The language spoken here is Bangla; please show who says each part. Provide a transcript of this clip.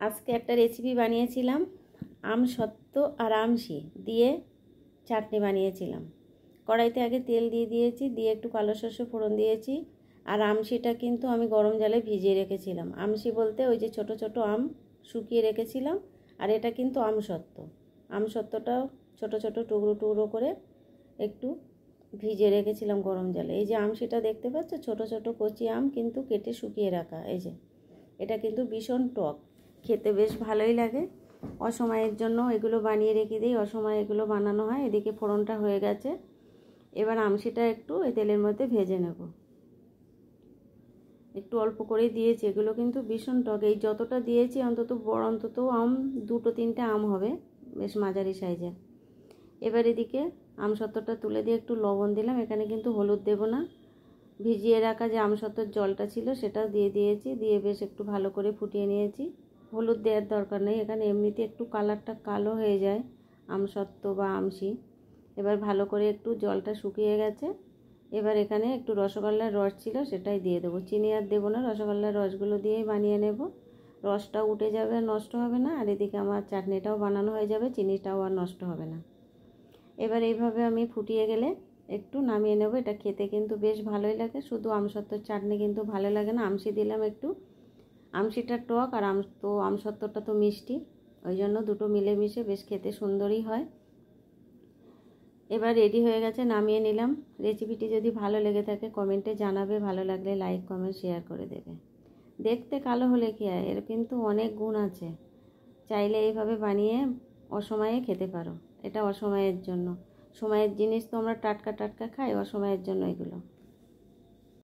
Speaker 1: আজকে একটা রেসিপি বানিয়েছিলাম আমসত্ত্ব আর আমশি দিয়ে চাটনি বানিয়েছিলাম। কড়াইতে আগে তেল দিয়ে দিয়েছি, দিয়ে একটু কালো সর্ষে ফোড়ন দিয়েছি। আর আমশিটা কিন্তু আমি গরম জলে ভিজিয়ে রেখেছিলাম। আমশি বলতে ওই যে ছোট ছোট আম শুকিয়ে রেখেছিলাম। আর এটা কিন্তু আমসত্ত্বটাও ছোট ছোট টুকরো টুকরো করে একটু ভিজিয়ে রেখেছিলাম গরম জলে। এই যে আমশিটা দেখতে পাচ্ছ, ছোট ছোট কচি আম কিন্তু কেটে শুকিয়ে রাখা। এই যে এটা কিন্তু ভীষণ টক, খেতে বেশ ভালোই লাগে। অসময়ের জন্য এগুলো বানিয়ে রেখে দিই, অসময়ে এগুলো বানানো হয়। এদিকে ফোড়নটা হয়ে গেছে, এবার আমশিটা একটু এই তেলের মধ্যে ভেজে নেব। একটু অল্প করে দিয়েছি, এগুলো কিন্তু ভীষণ টক। এই যতটা দিয়েছি অন্তত আম 2-3টে আম হবে, বেশ মাঝারি সাইজের। এবার এদিকে আমসত্ত্বটা তুলে দিয়ে একটু লবণ দিলাম। এখানে কিন্তু হলুদ দেব না, ভিজিয়ে রাখা যে আমসত্ত্বর জলটা ছিল সেটা দিয়ে দিয়েছি, দিয়ে বেশ একটু ভালো করে ফুটিয়ে নিয়েছি। হলুদ দেওয়ার দরকার নেই, এখানে এমনিতে একটু কালারটা কালো হয়ে যায় আমসত্ত্ব বা আমশি। এবার ভালো করে একটু জলটা শুকিয়ে গেছে। এবার এখানে একটু রসগোল্লার রস ছিল সেটাই দিয়ে দেবো, চিনি আর দেবো না, রসগোল্লার রসগুলো দিয়েই বানিয়ে নেব। রসটাও উঠে যাবে, নষ্ট হবে না। আর এদিকে আমার চাটনিটাও বানানো হয়ে যাবে, চিনিটাও আর নষ্ট হবে না। এবার এইভাবে আমি ফুটিয়ে গেলে একটু নামিয়ে নেব। এটা খেতে কিন্তু বেশ ভালোই লাগে। শুধু আমসত্ত্বর চাটনি কিন্তু ভালো লাগে না, আমশি দিলাম একটু। আমশিটা টক আর আমসত্ত্বটা তো মিষ্টি, ওই জন্য দুটো মিলেমিশে বেশ খেতে সুন্দরই হয়। এবার রেডি হয়ে গেছে, নামিয়ে নিলাম। রেসিপিটি যদি ভালো লেগে থাকে কমেন্টে জানাবে, ভালো লাগলে লাইক কমেন্ট শেয়ার করে দেবে। দেখতে কালো হলে কি হয়, এর কিন্তু অনেক গুণ আছে। চাইলে এইভাবে বানিয়ে অসময়ে খেতে পারো। এটা অসময়ের জন্য, সময়ের জিনিস তো আমরা টাটকা টাটকা খাই, অসময়ের জন্য এগুলো।